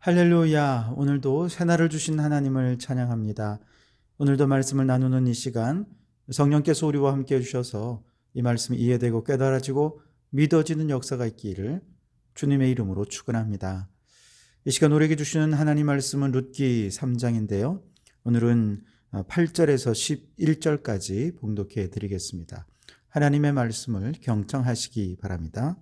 할렐루야. 오늘도 새날을 주신 하나님을 찬양합니다. 오늘도 말씀을 나누는 이 시간 성령께서 우리와 함께 해주셔서 이 말씀이 이해되고 깨달아지고 믿어지는 역사가 있기를 주님의 이름으로 축원합니다. 이 시간 우리에게 주시는 하나님 말씀은 룻기 3장인데요. 오늘은 8절에서 11절까지 봉독해 드리겠습니다. 하나님의 말씀을 경청하시기 바랍니다.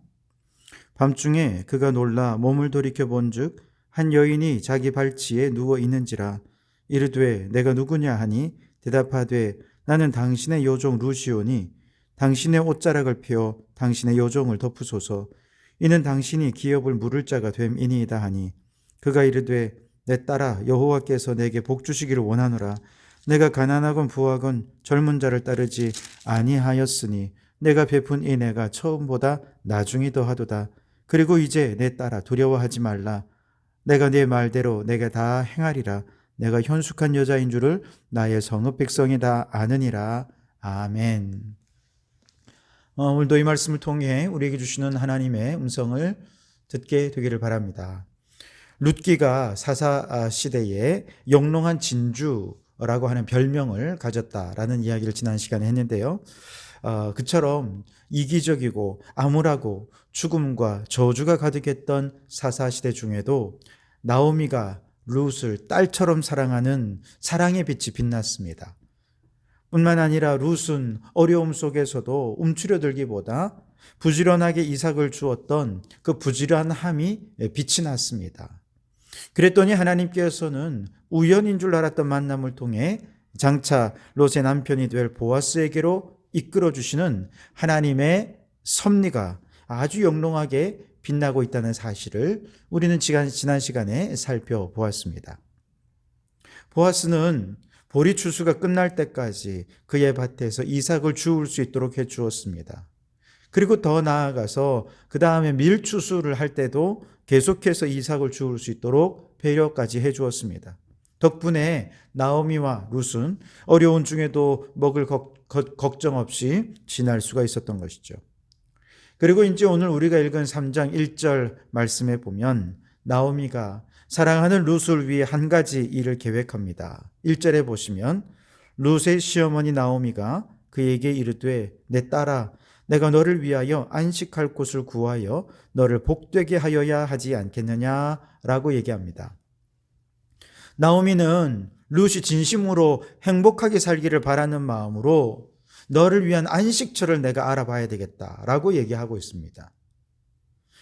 밤중에 그가 놀라 몸을 돌이켜 본즉 한 여인이 자기 발치에 누워 있는지라. 이르되 내가 누구냐 하니 대답하되 나는 당신의 여종 루시오니 당신의 옷자락을 펴 당신의 여종을 덮으소서. 이는 당신이 기업을 물을 자가 됨이니이다 하니 그가 이르되 내 딸아 여호와께서 내게 복 주시기를 원하노라. 내가 가난하건 부하건 젊은 자를 따르지 아니하였으니 내가 베푼 은혜가 처음보다 나중이 더하도다. 그리고 이제 내 딸아 두려워하지 말라. 내가 네 말대로 내가 다 행하리라. 내가 현숙한 여자인 줄을 나의 성읍 백성이 다 아느니라. 아멘. 오늘도 이 말씀을 통해 우리에게 주시는 하나님의 음성을 듣게 되기를 바랍니다. 룻기가 사사 시대에 영롱한 진주라고 하는 별명을 가졌다라는 이야기를 지난 시간에 했는데요. 그처럼 이기적이고 암울하고 죽음과 저주가 가득했던 사사시대 중에도 나오미가 룻을 딸처럼 사랑하는 사랑의 빛이 빛났습니다. 뿐만 아니라 룻은 어려움 속에서도 움츠려들기보다 부지런하게 이삭을 주었던 그 부지런함이 빛이 났습니다. 그랬더니 하나님께서는 우연인 줄 알았던 만남을 통해 장차 롯의 남편이 될 보아스에게로 이끌어주시는 하나님의 섭리가 아주 영롱하게 빛나고 있다는 사실을 우리는 지난 시간에 살펴보았습니다. 보아스는 보리 추수가 끝날 때까지 그의 밭에서 이삭을 주울 수 있도록 해주었습니다. 그리고 더 나아가서 그 다음에 밀 추수를 할 때도 계속해서 이삭을 주울 수 있도록 배려까지 해주었습니다. 덕분에 나오미와 룻은 어려운 중에도 먹을 걱정 없이 지날 수가 있었던 것이죠. 그리고 이제 오늘 우리가 읽은 3장 1절 말씀에 보면 나오미가 사랑하는 룻을 위해 한 가지 일을 계획합니다. 1절에 보시면 룻의 시어머니 나오미가 그에게 이르되 내 딸아 내가 너를 위하여 안식할 곳을 구하여 너를 복되게 하여야 하지 않겠느냐라고 얘기합니다. 나오미는 룻이 진심으로 행복하게 살기를 바라는 마음으로 너를 위한 안식처를 내가 알아봐야 되겠다라고 얘기하고 있습니다.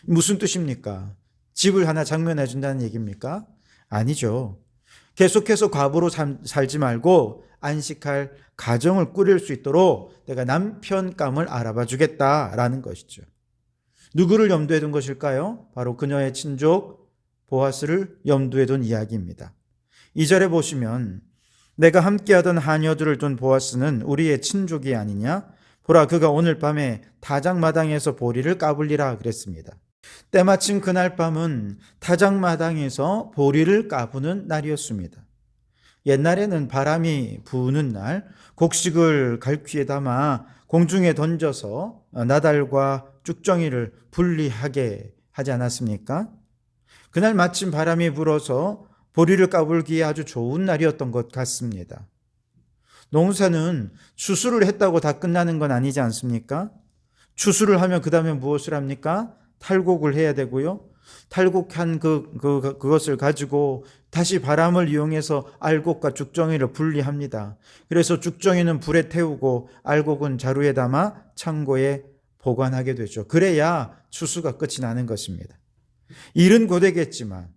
무슨 뜻입니까? 집을 하나 장만해 준다는 얘기입니까? 아니죠. 계속해서 과부로 살지 말고 안식할 가정을 꾸릴 수 있도록 내가 남편감을 알아봐 주겠다라는 것이죠. 누구를 염두에 둔 것일까요? 바로 그녀의 친족 보아스를 염두에 둔 이야기입니다. 2절에 보시면 내가 함께하던 하녀들을 둔 보아스는 우리의 친족이 아니냐? 보라 그가 오늘 밤에 타작마당에서 보리를 까불리라 그랬습니다. 때마침 그날 밤은 타작마당에서 보리를 까부는 날이었습니다. 옛날에는 바람이 부는 날 곡식을 갈퀴에 담아 공중에 던져서 나달과 쭉정이를 분리하게 하지 않았습니까? 그날 마침 바람이 불어서 보리를 까불기에 아주 좋은 날이었던 것 같습니다. 농사는 추수를 했다고 다 끝나는 건 아니지 않습니까? 추수를 하면 그 다음에 무엇을 합니까? 탈곡을 해야 되고요. 탈곡한 그것을 가지고 다시 바람을 이용해서 알곡과 죽정이를 분리합니다. 그래서 죽정이는 불에 태우고 알곡은 자루에 담아 창고에 보관하게 되죠. 그래야 추수가 끝이 나는 것입니다. 일은 고되겠지만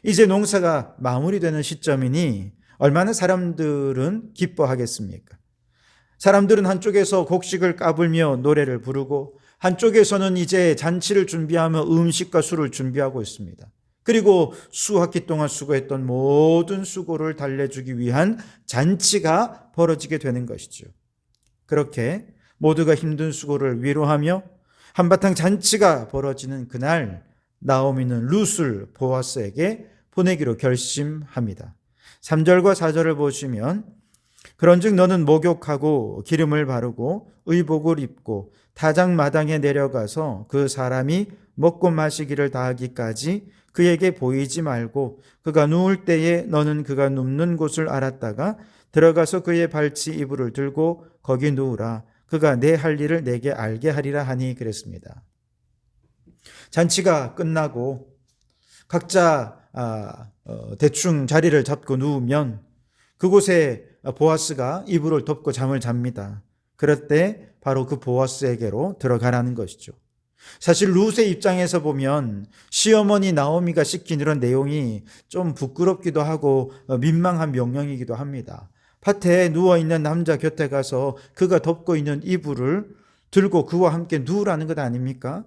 이제 농사가 마무리되는 시점이니 얼마나 사람들은 기뻐하겠습니까? 사람들은 한쪽에서 곡식을 까불며 노래를 부르고 한쪽에서는 이제 잔치를 준비하며 음식과 술을 준비하고 있습니다. 그리고 수학기 동안 수고했던 모든 수고를 달래주기 위한 잔치가 벌어지게 되는 것이죠. 그렇게 모두가 힘든 수고를 위로하며 한바탕 잔치가 벌어지는 그날 나오미는 룻을 보아스에게 보내기로 결심합니다. 3절과 4절을 보시면 그런즉 너는 목욕하고 기름을 바르고 의복을 입고 타작마당에 내려가서 그 사람이 먹고 마시기를 다하기까지 그에게 보이지 말고 그가 누울 때에 너는 그가 눕는 곳을 알았다가 들어가서 그의 발치 이불을 들고 거기 누우라. 그가 내 할 일을 내게 알게 하리라 하니 그랬습니다. 잔치가 끝나고 각자 대충 자리를 잡고 누우면 그곳에 보아스가 이불을 덮고 잠을 잡니다. 그럴 때 바로 그 보아스에게로 들어가라는 것이죠. 사실 룻의 입장에서 보면 시어머니 나오미가 시킨 이런 내용이 좀 부끄럽기도 하고 민망한 명령이기도 합니다. 밭에 누워있는 남자 곁에 가서 그가 덮고 있는 이불을 들고 그와 함께 누우라는 것 아닙니까?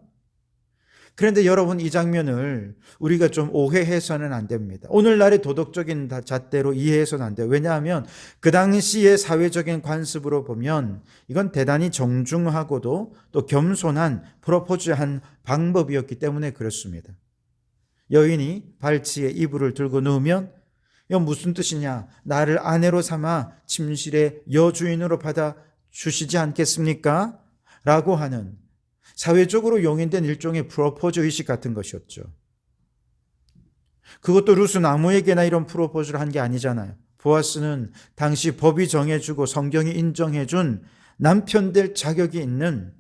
그런데 여러분, 이 장면을 우리가 좀 오해해서는 안 됩니다. 오늘날의 도덕적인 잣대로 이해해서는 안 돼요. 왜냐하면 그 당시의 사회적인 관습으로 보면 이건 대단히 정중하고도 또 겸손한 프로포즈한 방법이었기 때문에 그렇습니다. 여인이 발치에 이불을 들고 누우면 이건 무슨 뜻이냐? 나를 아내로 삼아 침실의 여주인으로 받아주시지 않겠습니까? 라고 하는 사회적으로 용인된 일종의 프로포즈 의식 같은 것이었죠. 그것도 룻은 아무에게나 이런 프로포즈를 한 게 아니잖아요. 보아스는 당시 법이 정해주고 성경이 인정해준 남편 될 자격이 있는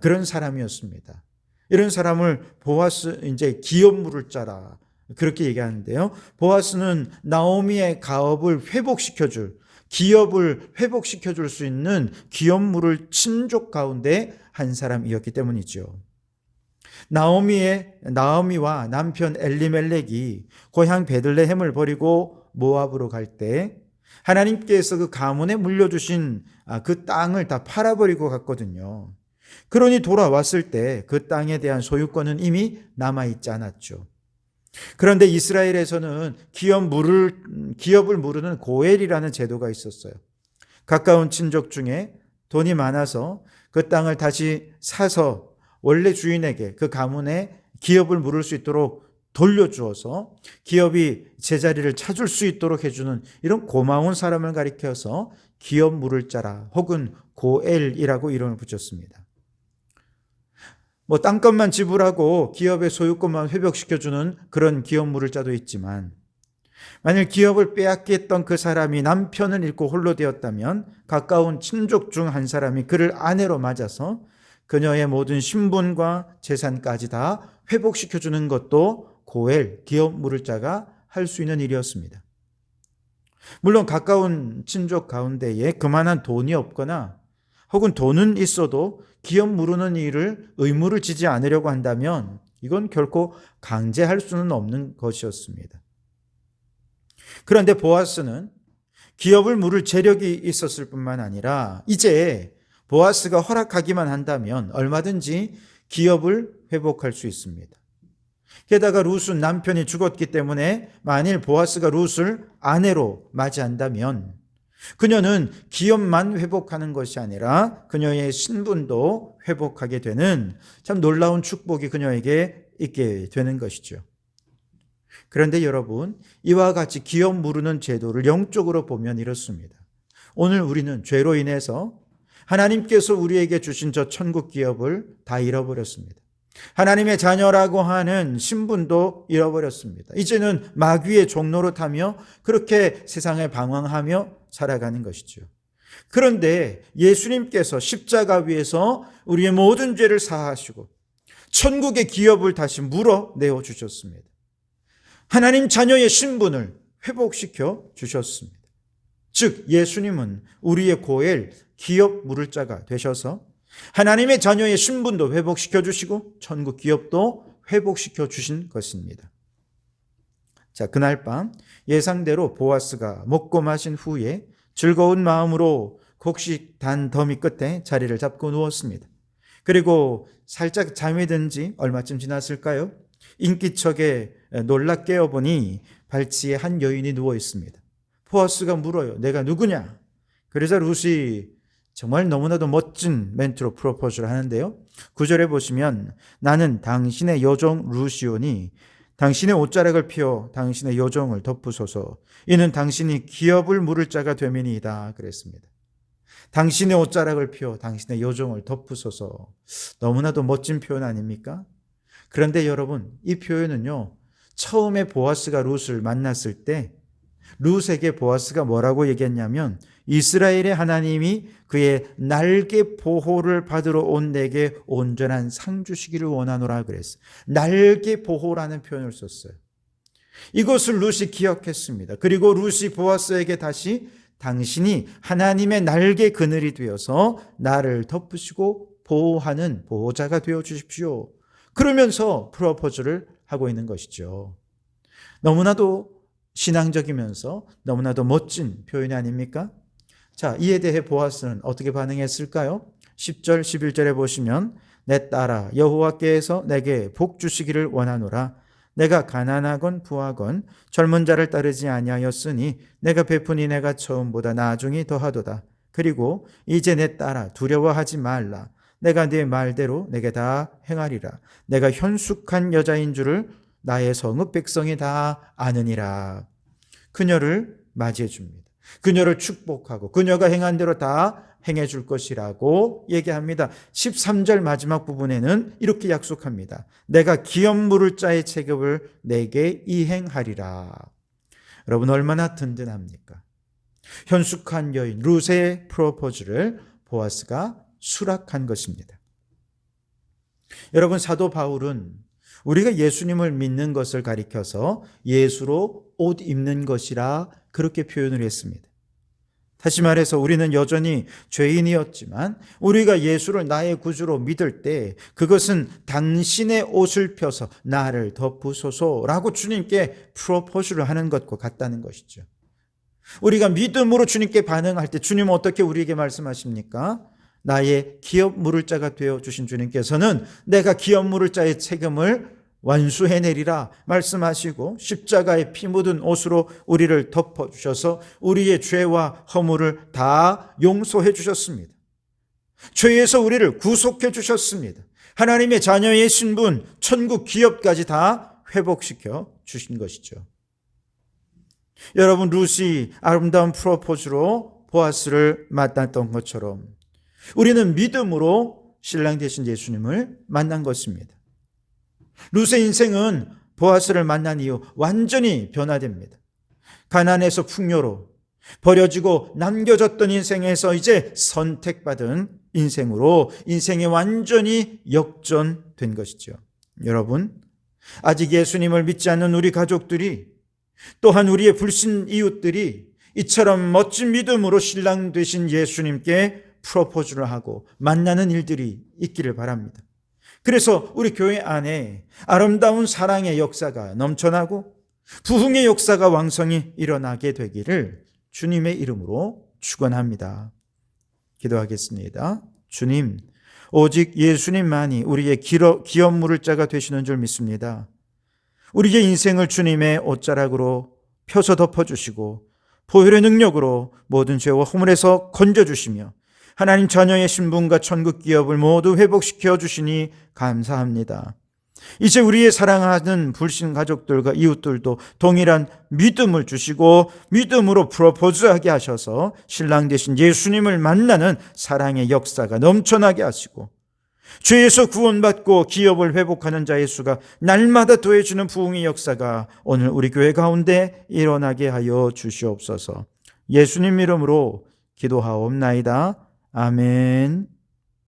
그런 사람이었습니다. 이런 사람을 보아스, 이제 기업 물을 자라 그렇게 얘기하는데요. 보아스는 나오미의 가업을 회복시켜줄, 기업을 회복시켜줄 수 있는 기업 물을 친족 가운데 한 사람이었기 때문이죠. 나오미와 남편 엘리멜렉이 고향 베들레헴을 버리고 모압으로 갈 때 하나님께서 그 가문에 물려주신 그 땅을 다 팔아버리고 갔거든요. 그러니 돌아왔을 때 그 땅에 대한 소유권은 이미 남아있지 않았죠. 그런데 이스라엘에서는 기업을 무르는 고엘이라는 제도가 있었어요. 가까운 친족 중에 돈이 많아서 그 땅을 다시 사서 원래 주인에게, 그 가문에 기업을 물을 수 있도록 돌려주어서 기업이 제자리를 찾을 수 있도록 해주는 이런 고마운 사람을 가리켜서 기업 물을 자라 혹은 고엘이라고 이름을 붙였습니다. 땅값만 지불하고 기업의 소유권만 회복시켜주는 그런 기업 물을 자도 있지만, 만일 기업을 빼앗겼던 그 사람이 남편을 잃고 홀로 되었다면 가까운 친족 중 한 사람이 그를 아내로 맞아서 그녀의 모든 신분과 재산까지 다 회복시켜주는 것도 고엘, 기업 물을 자가 할 수 있는 일이었습니다. 물론 가까운 친족 가운데에 그만한 돈이 없거나 혹은 돈은 있어도 기업 무르는 일을 의무를 지지 않으려고 한다면 이건 결코 강제할 수는 없는 것이었습니다. 그런데 보아스는 기업을 물을 재력이 있었을 뿐만 아니라 이제 보아스가 허락하기만 한다면 얼마든지 기업을 회복할 수 있습니다. 게다가 룻은 남편이 죽었기 때문에 만일 보아스가 룻을 아내로 맞이한다면 그녀는 기업만 회복하는 것이 아니라 그녀의 신분도 회복하게 되는 참 놀라운 축복이 그녀에게 있게 되는 것이죠. 그런데 여러분, 이와 같이 기업 무르는 제도를 영적으로 보면 이렇습니다. 오늘 우리는 죄로 인해서 하나님께서 우리에게 주신 저 천국 기업을 다 잃어버렸습니다. 하나님의 자녀라고 하는 신분도 잃어버렸습니다. 이제는 마귀의 종로로 타며 그렇게 세상을 방황하며 살아가는 것이죠. 그런데 예수님께서 십자가 위에서 우리의 모든 죄를 사하시고 천국의 기업을 다시 물어내어 주셨습니다. 하나님 자녀의 신분을 회복시켜 주셨습니다. 즉 예수님은 우리의 고엘, 기업 물을 자가 되셔서 하나님의 자녀의 신분도 회복시켜 주시고 천국 기업도 회복시켜 주신 것입니다. 자, 그날 밤 예상대로 보아스가 먹고 마신 후에 즐거운 마음으로 곡식 단 더미 끝에 자리를 잡고 누웠습니다. 그리고 살짝 잠이 든 지 얼마쯤 지났을까요? 인기척에 놀라 깨어보니 발치에 한 여인이 누워 있습니다. 보아스가 물어요. 내가 누구냐? 그러자 룻이 정말 너무나도 멋진 멘트로 프로포즈를 하는데요. 9절에 보시면 나는 당신의 여종 룻이오니 당신의 옷자락을 피워 당신의 여종을 덮으소서. 이는 당신이 기업을 물을 자가 되미니이다. 그랬습니다. 당신의 옷자락을 피워 당신의 여종을 덮으소서. 너무나도 멋진 표현 아닙니까? 그런데 여러분, 이 표현은요, 처음에 보아스가 룻을 만났을 때 룻에게 보아스가 뭐라고 얘기했냐면 이스라엘의 하나님이 그의 날개 보호를 받으러 온 내게 온전한 상 주시기를 원하노라 그랬어요. 날개 보호라는 표현을 썼어요. 이것을 룻이 기억했습니다. 그리고 룻이 보아스에게 다시 당신이 하나님의 날개 그늘이 되어서 나를 덮으시고 보호하는 보호자가 되어 주십시오. 그러면서 프로포즈를 하고 있는 것이죠. 너무나도 신앙적이면서 너무나도 멋진 표현이 아닙니까? 자, 이에 대해 보아스는 어떻게 반응했을까요? 10절, 11절에 보시면 내 딸아 여호와께서 내게 복 주시기를 원하노라. 내가 가난하건 부하건 젊은 자를 따르지 아니하였으니 내가 베푸니 내가 처음보다 나중이 더하도다. 그리고 이제 내 딸아 두려워하지 말라. 내가 네 말대로 내게 다 행하리라. 내가 현숙한 여자인 줄을 나의 성읍 백성이 다 아느니라. 그녀를 맞이해 줍니다. 그녀를 축복하고 그녀가 행한 대로 다 행해 줄 것이라고 얘기합니다. 13절 마지막 부분에는 이렇게 약속합니다. 내가 기업 물을 자의 체급을 내게 이행하리라. 여러분 얼마나 든든합니까? 현숙한 여인 룻의 프로포즈를 보아스가 수락한 것입니다. 여러분 사도 바울은 우리가 예수님을 믿는 것을 가리켜서 예수로 옷 입는 것이라 그렇게 표현을 했습니다. 다시 말해서 우리는 여전히 죄인이었지만 우리가 예수를 나의 구주로 믿을 때 그것은 당신의 옷을 펴서 나를 덮으소서라고 주님께 프로포즈를 하는 것과 같다는 것이죠. 우리가 믿음으로 주님께 반응할 때 주님은 어떻게 우리에게 말씀하십니까? 나의 기업 물을 자가 되어 주신 주님께서는 내가 기업 물을 자의 책임을 완수해내리라 말씀하시고 십자가에 피 묻은 옷으로 우리를 덮어주셔서 우리의 죄와 허물을 다 용서해 주셨습니다. 죄에서 우리를 구속해 주셨습니다. 하나님의 자녀의 신분, 천국 기업까지 다 회복시켜 주신 것이죠. 여러분 룻이 아름다운 프로포즈로 보아스를 만났던 것처럼 우리는 믿음으로 신랑 되신 예수님을 만난 것입니다. 룻의 인생은 보아스를 만난 이후 완전히 변화됩니다. 가난에서 풍요로 버려지고 남겨졌던 인생에서 이제 선택받은 인생으로 인생이 완전히 역전된 것이죠. 여러분, 아직 예수님을 믿지 않는 우리 가족들이 또한 우리의 불신 이웃들이 이처럼 멋진 믿음으로 신랑 되신 예수님께 프로포즈를 하고 만나는 일들이 있기를 바랍니다. 그래서 우리 교회 안에 아름다운 사랑의 역사가 넘쳐나고 부흥의 역사가 왕성히 일어나게 되기를 주님의 이름으로 축원합니다. 기도하겠습니다. 주님, 오직 예수님만이 우리의 기업 물을 자가 되시는 줄 믿습니다. 우리의 인생을 주님의 옷자락으로 펴서 덮어주시고 보혈의 능력으로 모든 죄와 허물에서 건져주시며 하나님 자녀의 신분과 천국 기업을 모두 회복시켜 주시니 감사합니다. 이제 우리의 사랑하는 불신 가족들과 이웃들도 동일한 믿음을 주시고 믿음으로 프로포즈하게 하셔서 신랑 되신 예수님을 만나는 사랑의 역사가 넘쳐나게 하시고 죄에서 구원받고 기업을 회복하는 자의 수가 날마다 더해지는 부흥의 역사가 오늘 우리 교회 가운데 일어나게 하여 주시옵소서. 예수님 이름으로 기도하옵나이다. 아멘.